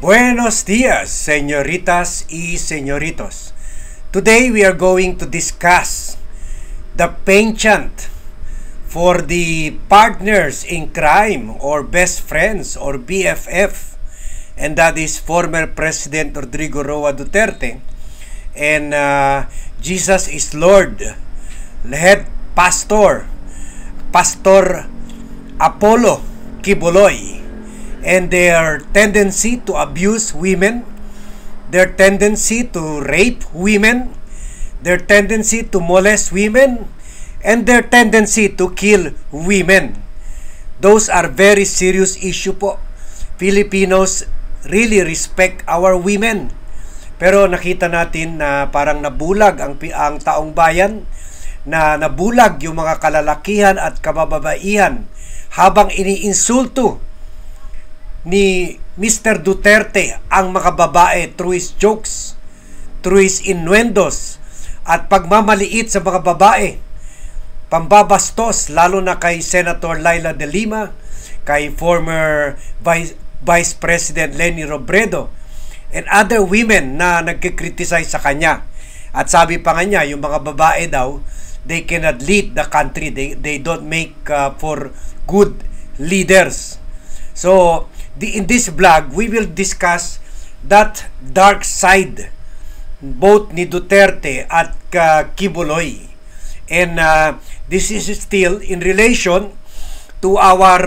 Buenos dias, señoritas y señoritos. Today we are going to discuss the penchant for the partners in crime or best friends or BFF, and that is former President Rodrigo Roa Duterte and Jesus is Lord, head pastor, Pastor Apollo Quiboloy, and their tendency to abuse women, their tendency to rape women, their tendency to molest women, and their tendency to kill women. Those are very serious issue po. Filipinos really respect our women. Pero nakita natin na parang nabulag ang taong bayan, na nabulag yung mga kalalakihan at kabababaihan habang iniinsulto ni Mr. Duterte ang mga babae through his jokes, through his innuendos, at pagmamaliit sa mga babae, pambabastos lalo na kay Senator Laila de Lima, kay former Vice President Leni Robredo, and other women na nagkikriticize sa kanya. At sabi pa nga niya, yung mga babae daw, they cannot lead the country, they don't make for good leaders. So in this vlog, we will discuss that dark side both ni Duterte at Quiboloy. And this is still in relation to our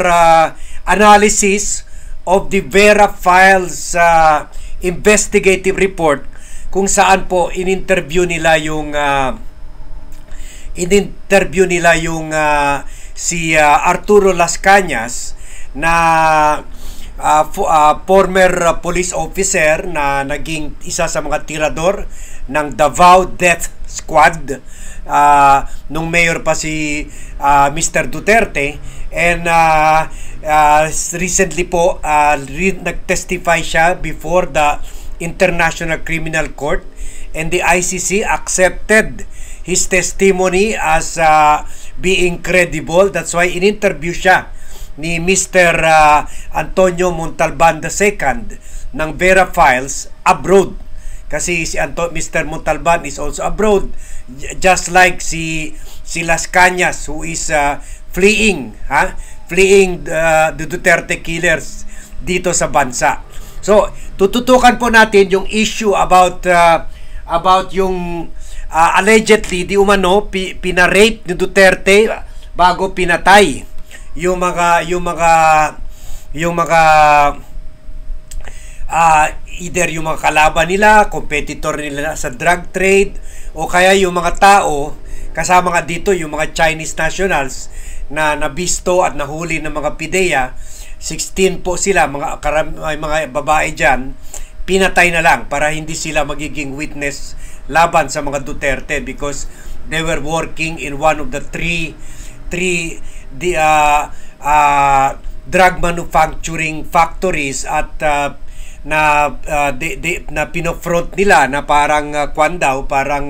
analysis of the Vera Files investigative report, kung saan po in-interview nila yung si Arturo Las Cañas na former police officer na naging isa sa mga tirador ng Davao Death Squad nung mayor pa si Mr. Duterte, and recently po nag-testify siya before the International Criminal Court, and the ICC accepted his testimony as being credible. That's why in-interview siya ni Mr. Antonio Montalban II ng Vera Files abroad. Kasi si Mr. Montalban is also abroad, just like si Las Cañas, who is fleeing the Duterte killers dito sa bansa. So, tututukan po natin yung issue about yung allegedly di umano pina-rape ni Duterte bago pinatay yung mga either yung mga kalaban nila, competitor nila sa drug trade, o kaya yung mga tao kasama nga dito yung mga Chinese nationals na nabisto at nahuli ng mga PIDEA. 16 po sila, mga babae dyan, pinatay na lang para hindi sila magiging witness laban sa mga Duterte, because they were working in one of the three drug manufacturing factories at na pinofront nila na parang parang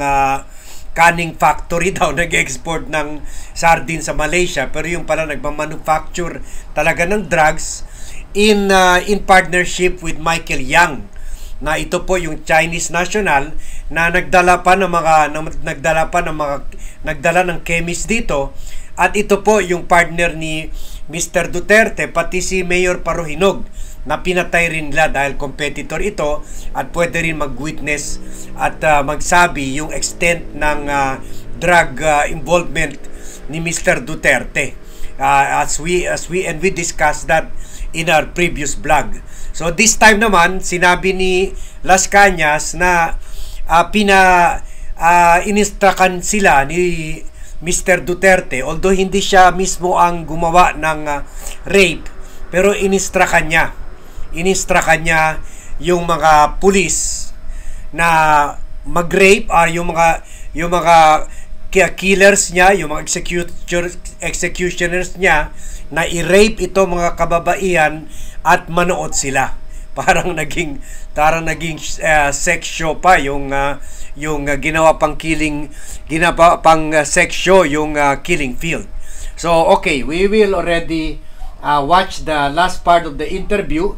canning factory daw, nag-export ng sardine sa Malaysia, pero yung pala nagmamanufacture talaga ng drugs in partnership with Michael Yang, na ito po yung Chinese national na nagdala ng chemist dito. At ito po yung partner ni Mr. Duterte, pati si Mayor Paruhinog, na pinatay rin nila dahil competitor ito, at pwede rin mag-witness at magsabi yung extent ng drug involvement ni Mr. Duterte, as we discussed that in our previous vlog. So this time naman, sinabi ni Las Cañas na ininstructan sila ni Mr. Duterte, although hindi siya mismo ang gumawa ng rape, pero ininstructan niya yung mga pulis na mag-rape, yung mga killers niya, yung mga executioners niya, na i-rape ito mga kababaihan at manood sila. Parang naging sex show pa yung ginawa pang sex show yung killing field. So okay, we will already watch the last part of the interview,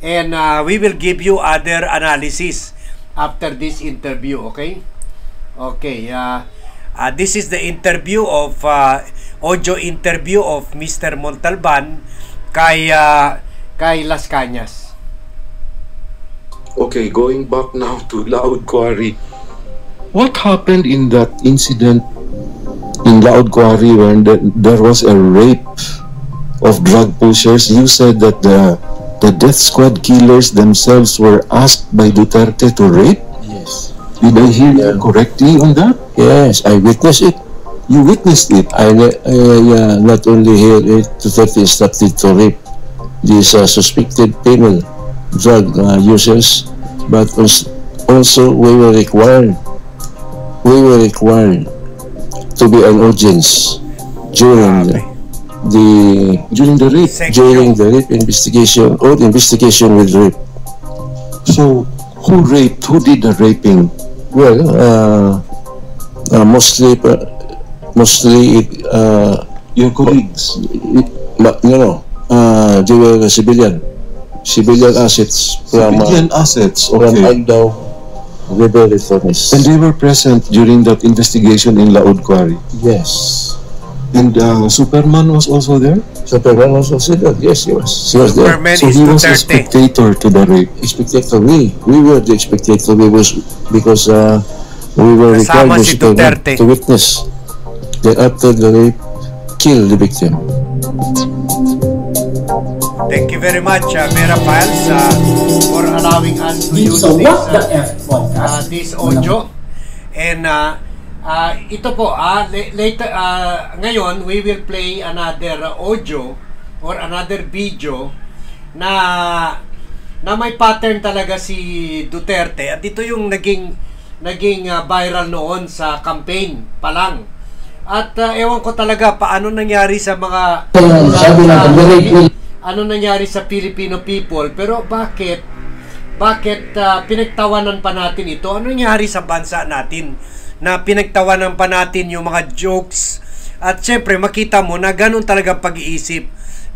And we will give you other analysis after this interview, okay? Okay, this is the interview of audio interview of Mr. Montalban kay Las Cañas. Okay, going back now to Laod Quarry. What happened in that incident in Laod Quarry when there was a rape of drug pushers? You said that the death squad killers themselves were asked by Duterte to rape? Yes. Did I hear you correctly on that? Yes, I witnessed it. You witnessed it? I not only hear it, Duterte instructed to rape these suspected penal drug users, but also we were required to be an audience during the rape investigation or investigation with rape. So who raped? Who did the raping? Well, mostly your colleagues. They were civilian assets from Agdao River Reformist. And they were present during that investigation in Laod Quarry. Yes. And Superman was also there? Superman was also there. Yes, he was. He was there. Superman So is he was a Duterte. spectator to the rape. Spectator. We were the spectator. Because we were Kasama required si to Duterte. witness. Then after the rape, kill the victim. Thank you very much, Vera Files, for allowing us to use So this, what the F podcast? this audio. And ito po, later, ngayon, we will play another audio or another video na may pattern talaga si Duterte. At ito yung naging viral noon sa campaign pa lang. At ewan ko talaga paano nangyari sa mga ano nangyari sa Filipino people, pero bakit pinagtawanan pa natin ito? Ano nangyari sa bansa natin na pinagtawanan pa natin yung mga jokes? At syempre makita mo na ganun talaga pag-iisip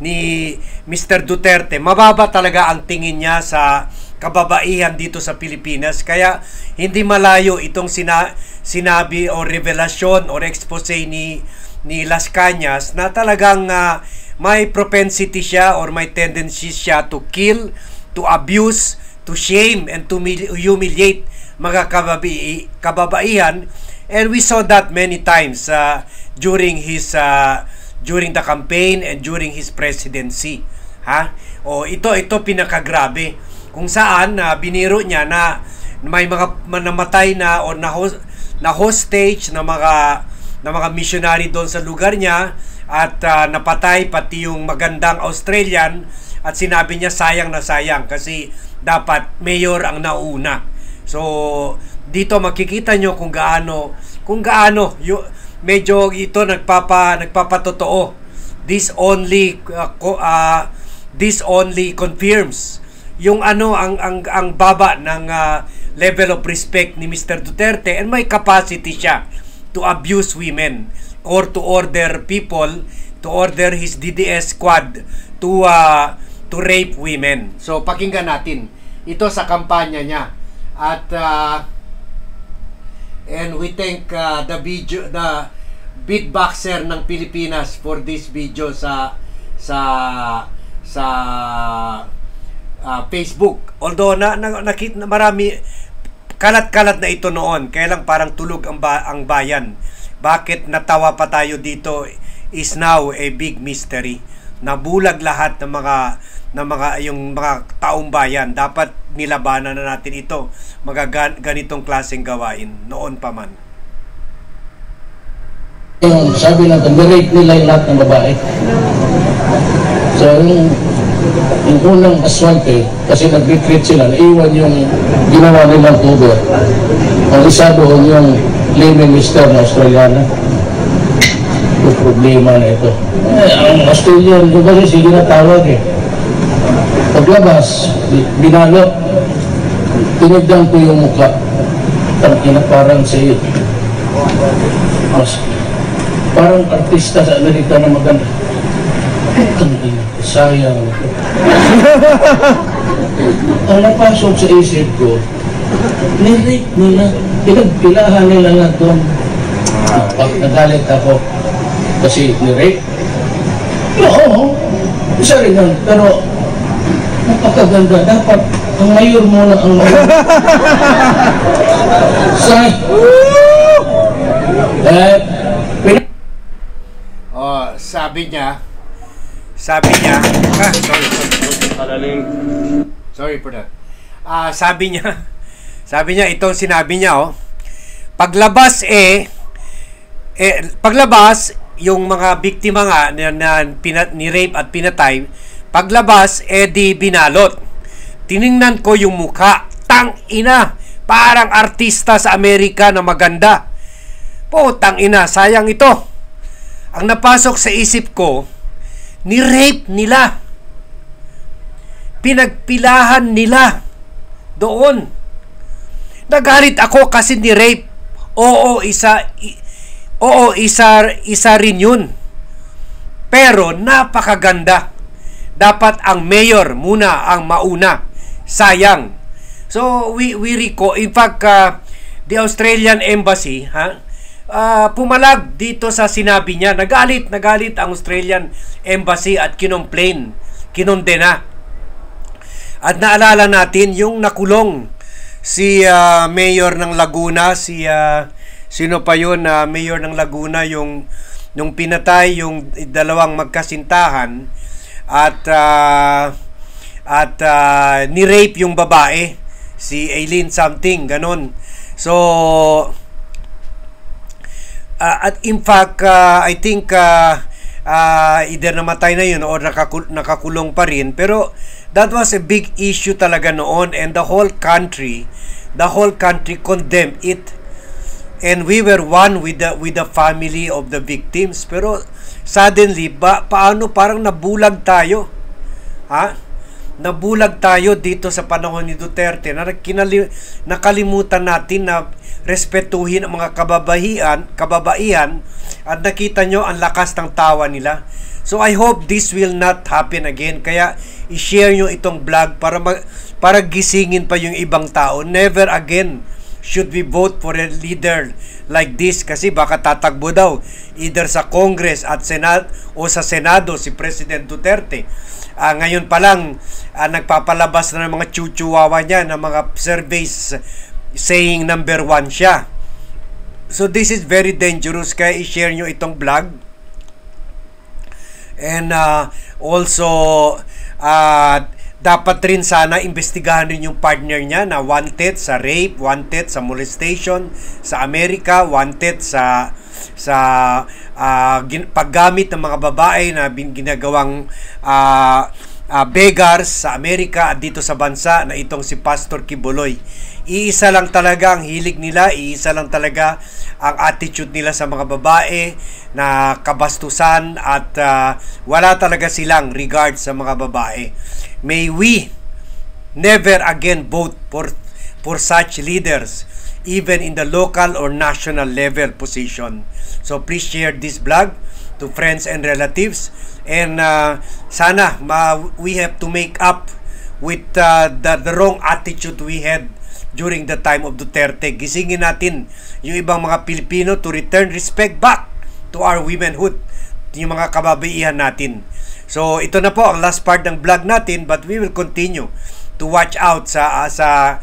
ni Mr. Duterte. Mababa talaga ang tingin niya sa kababaihan dito sa Pilipinas. Kaya hindi malayo itong sinabi o revelasyon o expose ni Las Cañas na talagang may propensity siya or may tendency siya to kill, to abuse, to shame, and to humiliate mga kababaihan. And we saw that many times during the campaign and during his presidency. Ito pinakagrabe. Kung saan biniro niya na may mga namatay na o na hostage na mga missionary doon sa lugar niya at napatay pati yung magandang Australian at sinabi niya sayang na sayang kasi dapat mayor ang nauna. So dito makikita nyo kung gaano medyo ito nagpapatotoo. This only confirms yung ang baba ng level of respect ni Mr. Duterte, and may capacity siya to abuse women or to order people, to order his DDS squad to rape women. So pakinggan natin ito sa kampanya niya. At and we thank the beatboxer ng Pilipinas for this video sa Facebook. Although nakita marami kalat-kalat na ito noon, kaya lang parang tulog ang bayan. Bakit natawa pa tayo dito is now a big mystery. Nabulag lahat ng mga taong bayan. Dapat nilabanan na natin ito, mga ganitong klaseng gawain noon pa man. Yung sabi natin, nirate nila yung lahat ng babae. So yung unang aswante, kasi nag-retreat sila, naiwan yung ginawa nilang cover. Ang isa doon yung living mister na Australiana. Yung problema na ito. Ang Australian, yung kasi sige na tawag Paglabas, binalot, tinigdan ko yung mukha. Tangina parang si parang artista sa Amerika na maganda. Sayang. Ang napasok sa isip ko, nirape nila. Pinagpilahan nila nga doon. Pag nagalit ako, kasi nirape. Oo, isa rin lang. Pero, napakaganda. Dapat, ang mayor muna ang mayor. Sabi niya, sorry for that. Sabi niya, itong sinabi niya, paglabas, yung mga biktima nga ni rape at pinatay, paglabas, di binalot. Tiningnan ko yung mukha, tang ina, parang artista sa Amerika na maganda. Tang ina, sayang ito. Ang napasok sa isip ko, ni-rape nila. Pinagpilahan nila doon. Nagalit ako kasi ni-rape. Oo, isa rin yun. Pero napakaganda. Dapat ang mayor muna ang mauna. Sayang. So, we recall, in fact, the Australian Embassy, pumalag dito sa sinabi niya. Nagalit ang Australian Embassy at kinondena. At naalala natin yung nakulong si Mayor ng Laguna, sino pa yun, Mayor ng Laguna, yung pinatay yung dalawang magkasintahan at ni-rape yung babae, si Aileen something, ganon. So, at in fact, I think either namatay na yun or nakakulong pa rin. Pero that was a big issue talaga noon, and the whole country condemned it. And we were one with the family of the victims. Pero suddenly, paano parang nabulag tayo? Nabulag tayo dito sa panahon ni Duterte na nakalimutan natin na respetuhin ang mga kababaihan at nakita nyo ang lakas ng tawa nila. So I hope this will not happen again. Kaya i-share nyo itong vlog para gisingin pa yung ibang tao. Never again should we vote for a leader like this, kasi baka tatagbo daw either sa Congress at sa Senado si President Duterte. Ngayon pa lang nagpapalabas na ng mga chuchuwawa niya ng mga surveys saying number 1 siya. So this is very dangerous, kaya i-share nyo itong vlog. And also dapat rin sana imbestigahan rin yung partner niya na wanted sa rape, wanted sa molestation sa Amerika, wanted sa paggamit ng mga babae na ginagawang beggars sa Amerika at dito sa bansa na itong si Pastor Kibuloy. Iisa lang talaga ang hilig nila, iisa lang talaga ang attitude nila sa mga babae na kabastusan at wala talaga silang regard sa mga babae. May we never again vote for such leaders, even in the local or national level position. So please share this vlog to friends and relatives, and sana we have to make up with the wrong attitude we had during the time of Duterte. Gisingin natin yung ibang mga Pilipino to return respect back to our womanhood, yung mga kababaihan natin. So ito na po ang last part ng vlog natin, but we will continue to watch out sa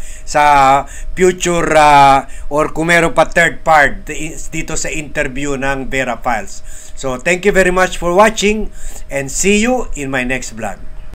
future or kung meron pa third part dito sa interview ng Vera Files. So thank you very much for watching, and see you in my next vlog.